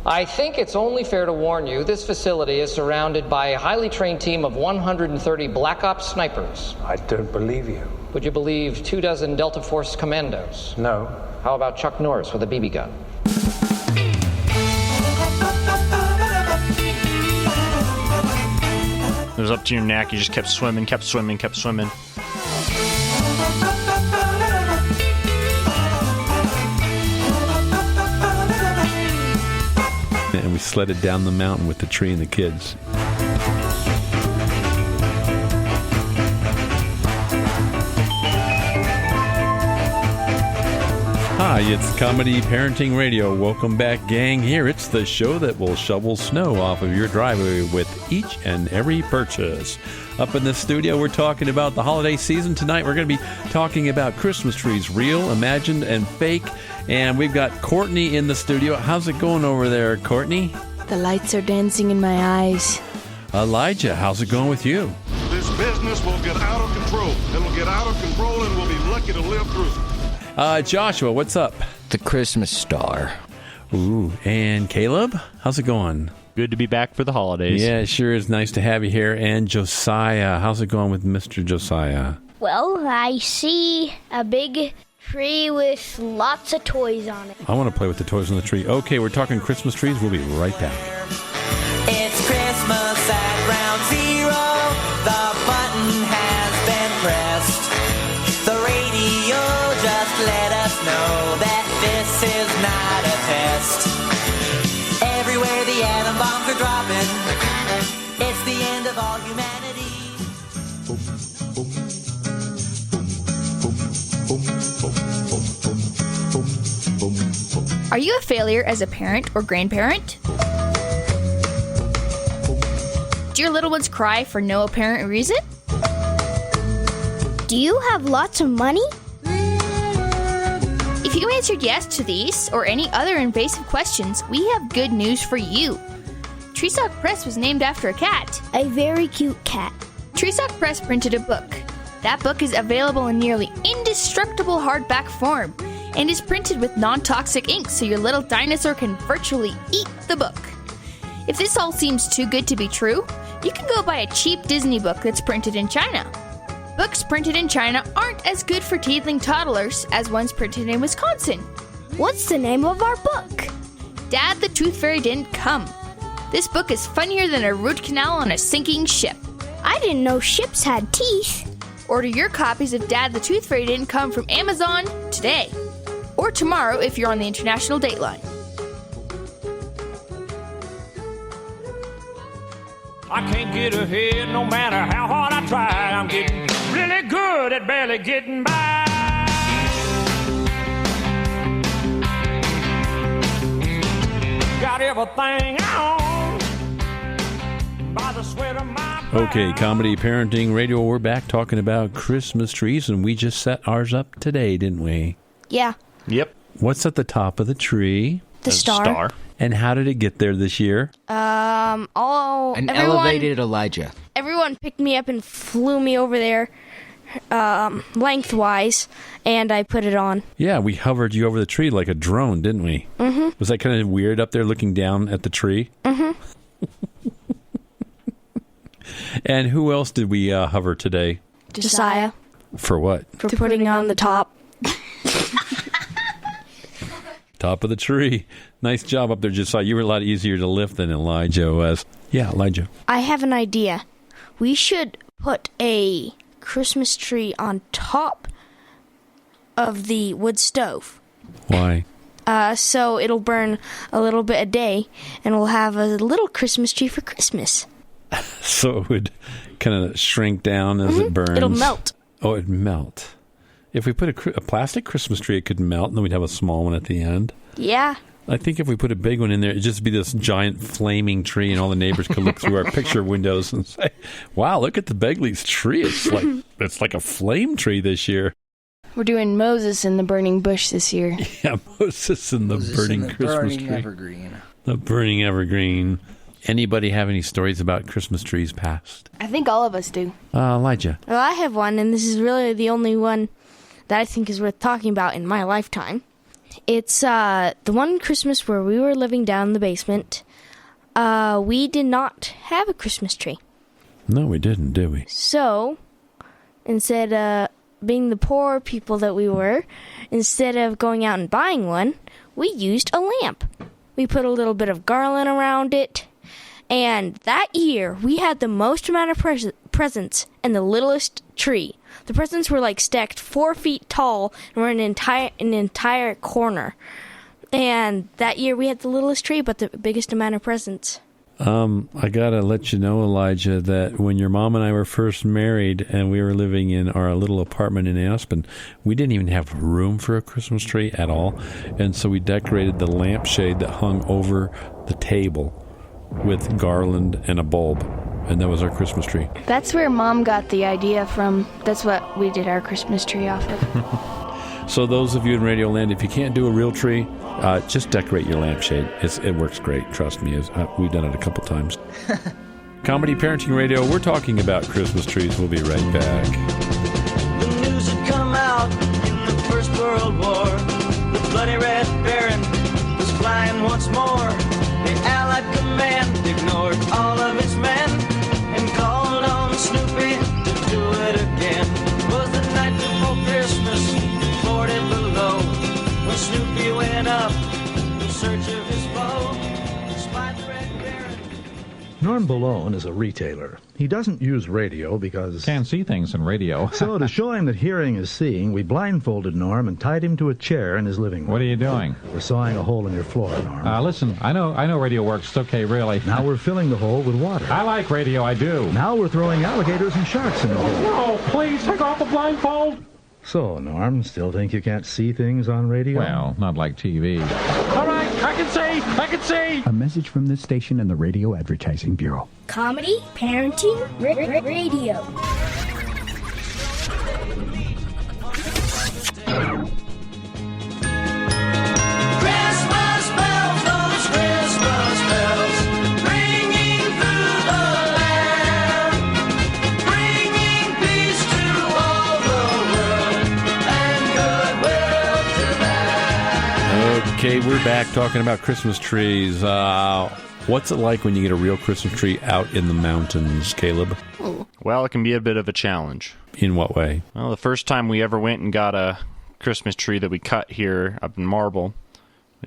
I think it's only fair to warn you, this facility is surrounded by a highly trained team of 130 Black Ops snipers. I don't believe you. Would you believe 24 Delta Force commandos? No. How about Chuck Norris with a BB gun? It was up to your neck. You just kept swimming, kept swimming, kept swimming. And we sledded down the mountain with the tree and the kids. Hi, it's Comedy Parenting Radio. Welcome back, gang. Here, it's the show that will shovel snow off of your driveway with each and every purchase. Up in the studio, we're talking about the holiday season. Tonight, we're going to be talking about Christmas trees, real, imagined, and fake. And we've got Courtney in the studio. How's it going over there, Courtney? The lights are dancing in my eyes. Elijah, how's it going with you? This business will get out of control. It'll get out of control, and we'll be lucky to live through it. Joshua, what's up? The Christmas star. Ooh, and Caleb, how's it going? Good to be back for the holidays. Yeah, it sure is nice to have you here. And Josiah, how's it going with Mr. Josiah? Well, I see a big tree with lots of toys on it. I want to play with the toys on the tree. Okay, we're talking Christmas trees. We'll be right back. It's Christmas at Ground Zero. The button has been pressed. The radio just let us know that this is not a test. Everywhere the atom bombs are dropping, it's the end of all humanity. Are you a failure as a parent or grandparent? Do your little ones cry for no apparent reason? Do you have lots of money? If you answered yes to these or any other invasive questions, we have good news for you. Treesock Press was named after a cat. A very cute cat. Treesock Press printed a book. That book is available in nearly indestructible hardback form and is printed with non-toxic ink so your little dinosaur can virtually eat the book. If this all seems too good to be true, you can go buy a cheap Disney book that's printed in China. Books printed in China aren't as good for teething toddlers as ones printed in Wisconsin. What's the name of our book? Dad the Tooth Fairy Didn't Come. This book is funnier than a root canal on a sinking ship. I didn't know ships had teeth. Order your copies of Dad the Tooth Fairy Didn't Come from Amazon today. Or tomorrow if you're on the international dateline. I can't get ahead no matter how hard I try. I'm getting really good at barely getting by. Got everything on by the sweat of my brow. Okay, Comedy Parenting Radio, we're back talking about Christmas trees, and we just set ours up today, didn't we? Yeah. Yep. What's at the top of the tree? The star. And how did it get there this year? An elevated Elijah. Everyone picked me up and flew me over there lengthwise, and I put it on. Yeah, we hovered you over the tree like a drone, didn't we? Mm-hmm. Was that kind of weird up there looking down at the tree? Mm-hmm. And who else did we hover today? Josiah. For what? For putting on the top. Top of the tree. Nice job up there, Josiah. You were a lot easier to lift than Elijah was. Yeah, Elijah. I have an idea. We should put a Christmas tree on top of the wood stove. Why? So it'll burn a little bit a day, and we'll have a little Christmas tree for Christmas. So it would kind of shrink down as it burns. It'll melt. Oh, it'd melt. If we put a plastic Christmas tree, it could melt, and then we'd have a small one at the end. Yeah. I think if we put a big one in there, it'd just be this giant flaming tree, and all the neighbors could look through our picture windows and say, wow, look at the Begley's tree. It's like a flame tree this year. We're doing Moses in the burning bush this year. Yeah, Moses in the burning Christmas tree. Evergreen. The burning evergreen. Anybody have any stories about Christmas trees past? I think all of us do. Elijah. Well, I have one, and this is really the only one that I think is worth talking about in my lifetime. It's the one Christmas where we were living down in the basement. We did not have a Christmas tree. No, we didn't, did we? So, instead being the poor people that we were, instead of going out and buying one, we used a lamp. We put a little bit of garland around it, and that year we had the most amount of presents and the littlest tree. The presents were like stacked 4 feet tall and were in an entire corner. And that year we had the littlest tree, but the biggest amount of presents. I gotta let you know, Elijah, that when your mom and I were first married and we were living in our little apartment in Aspen, we didn't even have room for a Christmas tree at all. And so we decorated the lampshade that hung over the table with garland and a bulb. And that was our Christmas tree. That's where Mom got the idea from. That's what we did our Christmas tree off of. So those of you in Radio Land, if you can't do a real tree, just decorate your lampshade. It works great. Trust me. We've done it a couple times. Comedy Parenting Radio, we're talking about Christmas trees. We'll be right back. The news had come out in the First World War. The bloody Red Baron was flying once more. The Allied command ignored all of its men and called on Snoopy to do it again. It was the night before Christmas, 40 below, when Snoopy went up in search of his foe. Spied the Red Baron. Norm Balone is a retailer. He doesn't use radio because... Can't see things in radio. So to show him that hearing is seeing, we blindfolded Norm and tied him to a chair in his living room. What are you doing? We're sawing a hole in your floor, Norm. Listen, I know radio works. It's okay, really. Now we're filling the hole with water. I like radio, I do. Now we're throwing alligators and sharks in the hole. No, please, take off the blindfold. So, Norm, still think you can't see things on radio? Well, not like TV. All right, I can see! A message from this station and the Radio Advertising Bureau. Comedy, parenting, radio. Christmas bells, those Christmas bells, ringing through the land, bringing peace to all the world and goodwill to man. Okay, we're back talking about Christmas trees. What's it like when you get a real Christmas tree out in the mountains, Caleb? Well, it can be a bit of a challenge. In what way? Well, the first time we ever went and got a Christmas tree that we cut here up in Marble,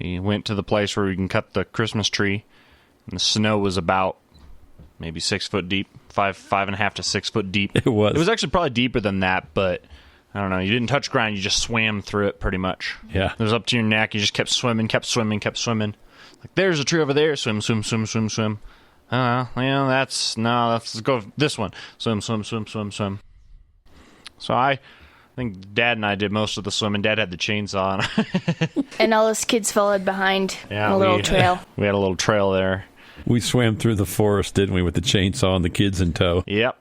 we went to the place where we can cut the Christmas tree, and the snow was about maybe 6 foot deep, 5.5 to 6 foot deep. It was. It was actually probably deeper than that, but I don't know. You didn't touch ground. You just swam through it pretty much. Yeah. It was up to your neck. You just kept swimming. Like, there's a tree over there. Swim. Let's go this one. Swim. So I think Dad and I did most of the swimming. Dad had the chainsaw on. And all us kids followed behind Yeah, on a little trail. We had a little trail there. We swam through the forest, didn't we, with the chainsaw and the kids in tow? Yep.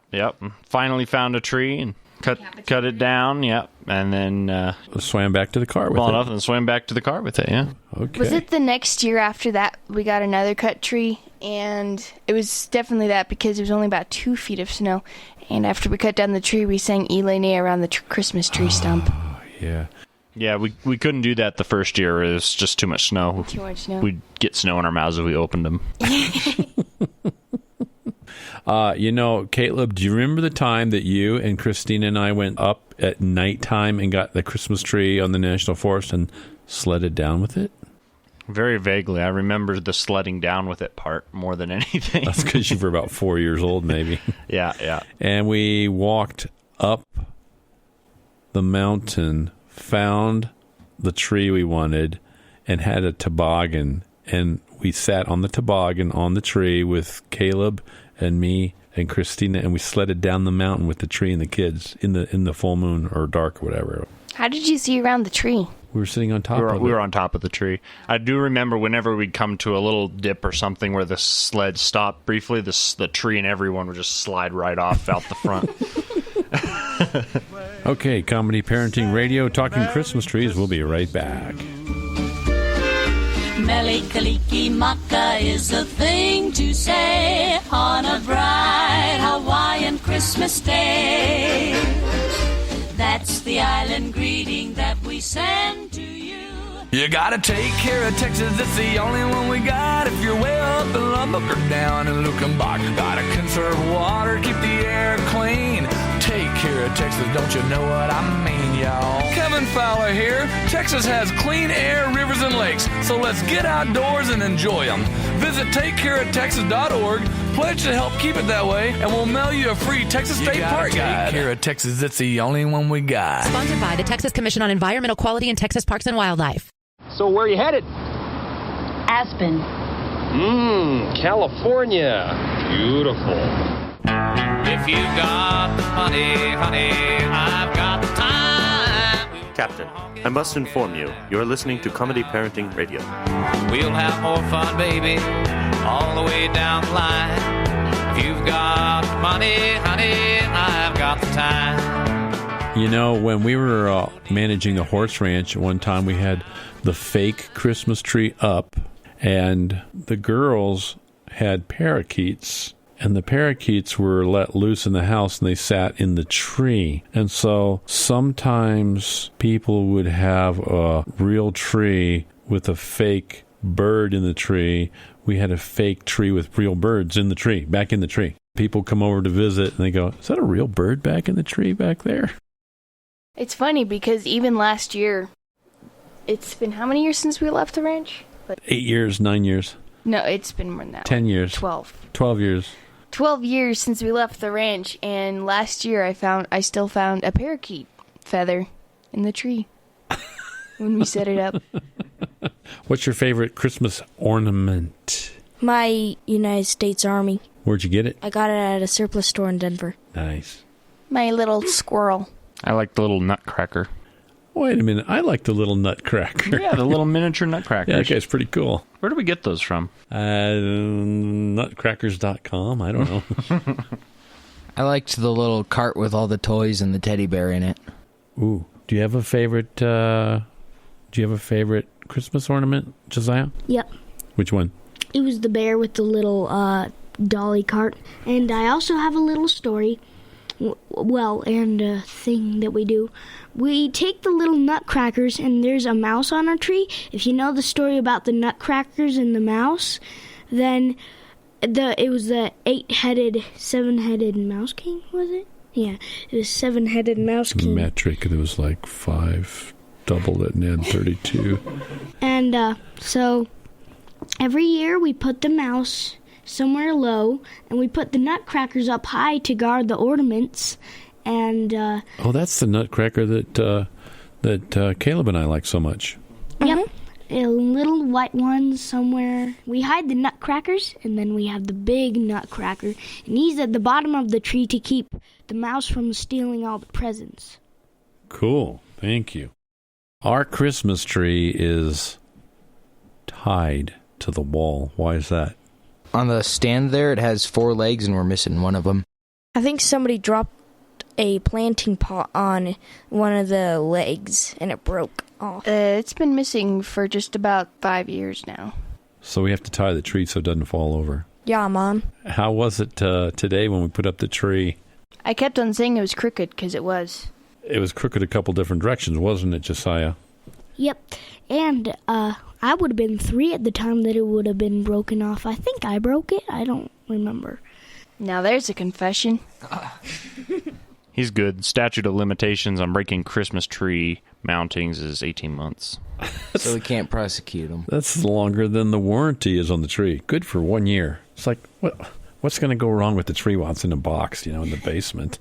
Finally found a tree and cut it down, yep. And then... swam back to the car with well it. enough and swam back to the car with it, yeah. Okay. Was it the next year after that we got another cut tree? And it was definitely that because it was only about 2 feet of snow. And after we cut down the tree, we sang Elene around the Christmas tree stump. Yeah. Yeah, we couldn't do that the first year. It was just too much snow. We'd get snow in our mouths if we opened them. Caleb, do you remember the time that you and Christina and I went up at nighttime and got the Christmas tree on the National Forest and sledded down with it? Very vaguely. I remember the sledding down with it part more than anything. That's because you were about 4 years old, maybe. Yeah. And we walked up the mountain, found the tree we wanted, and had a toboggan. And we sat on the toboggan on the tree with Caleb and me and Christina, and we sledded down the mountain with the tree and the kids in the full moon or dark or whatever. How did you see around the tree? We were sitting on top of it. We were on top of the tree. I do remember whenever we'd come to a little dip or something where the sled stopped briefly, the tree and everyone would just slide right off out the front. Okay, Comedy Parenting Radio, talking Christmas trees. We'll be right back. Mele Kaliki Maka is the thing to say on a bright Hawaiian Christmas day. That's the island greeting that we send to you. You gotta take care of Texas, it's the only one we got. If you're way up in Lubbock or down in Luckenbach, gotta conserve water, keep the air clean. Take care of Texas, don't you know what I mean, y'all? Kevin Fowler here. Texas has clean air, rivers, and lakes, so let's get outdoors and enjoy them. Visit takecareoftexas.org, pledge to help keep it that way, and we'll mail you a free Texas State Park guide. Take care of Texas, it's the only one we got. Sponsored by the Texas Commission on Environmental Quality in Texas Parks and Wildlife. So where are you headed? Aspen. California. Beautiful. If you got the money, honey, I've got the time. Captain, I must inform you, you're listening to Comedy Parenting Radio. We'll have more fun, baby, all the way down the line. If you've got the money, honey, I've got the time. You know, when we were managing the horse ranch, one time we had the fake Christmas tree up, and the girls had parakeets, and the parakeets were let loose in the house, and they sat in the tree. And so sometimes people would have a real tree with a fake bird in the tree. We had a fake tree with real birds in the tree, back in the tree. People come over to visit, and they go, "Is that a real bird back in the tree back there?" It's funny because even last year, it's been how many years since we left the ranch? 8 years, 9 years. No, it's been more than that. 10 years. 12. 12 years. 12 years since we left the ranch, and last year I still found a parakeet feather in the tree when we set it up. What's your favorite Christmas ornament? My United States Army. Where'd you get it? I got it at a surplus store in Denver. Nice. My little squirrel. I like the little nutcracker. Wait a minute. I like the little nutcracker. Yeah, the little miniature nutcrackers. Yeah, that guy's pretty cool. Where do we get those from? Nutcrackers.com. I don't know. I liked the little cart with all the toys and the teddy bear in it. Ooh. Do you have a favorite Christmas ornament, Josiah? Yep. Which one? It was the bear with the little dolly cart. And I also have a little story. And a thing that we do. We take the little nutcrackers, and there's a mouse on our tree. If you know the story about the nutcrackers and the mouse, then it was the 7-headed mouse king, was it? Yeah, it was 7-headed mouse king. Metric, there was like 5, doubled it, and had 32. And so every year we put the mouse somewhere low, and we put the nutcrackers up high to guard the ornaments. And that's the nutcracker that Caleb and I like so much. Yep, little white ones somewhere. We hide the nutcrackers, and then we have the big nutcracker, and he's at the bottom of the tree to keep the mouse from stealing all the presents. Cool, thank you. Our Christmas tree is tied to the wall. Why is that? On the stand there, it has 4 legs, and we're missing one of them. I think somebody dropped a planting pot on one of the legs, and it broke off. It's been missing for just about 5 years now. So we have to tie the tree so it doesn't fall over. Yeah, Mom. How was it today when we put up the tree? I kept on saying it was crooked because it was. It was crooked a couple different directions, wasn't it, Josiah? Yep, and I would have been 3 at the time that it would have been broken off. I think I broke it. I don't remember. Now there's a confession. He's good. Statute of limitations on breaking Christmas tree mountings is 18 months. So we can't prosecute him. That's longer than the warranty is on the tree. Good for 1 year. It's like, what's going to go wrong with the tree while it's in a box, in the basement?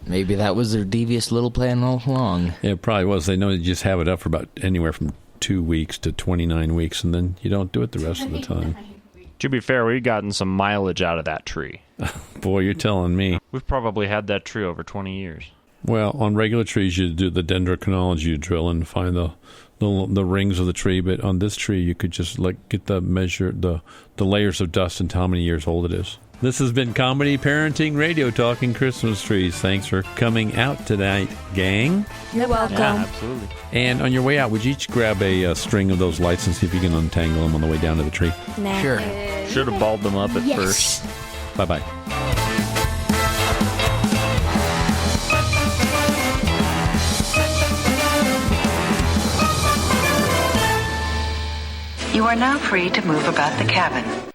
Maybe that was their devious little plan all along. Yeah, it probably was. They know you just have it up for about anywhere from 2 weeks to 29 weeks, and then you don't do it the rest of the time. To be fair, we've gotten some mileage out of that tree. Boy, you're telling me. We've probably had that tree over 20 years. Well, on regular trees, you do the dendrochronology, you drill and find the rings of the tree, but on this tree, you could just get the layers of dust and tell how many years old it is. This has been Comedy Parenting Radio, talking Christmas trees. Thanks for coming out tonight, gang. You're welcome. Yeah, absolutely. And on your way out, would you each grab a string of those lights and see if you can untangle them on the way down to the tree? Nah. Sure. Should have balled them up at first. Bye-bye. You are now free to move about the cabin.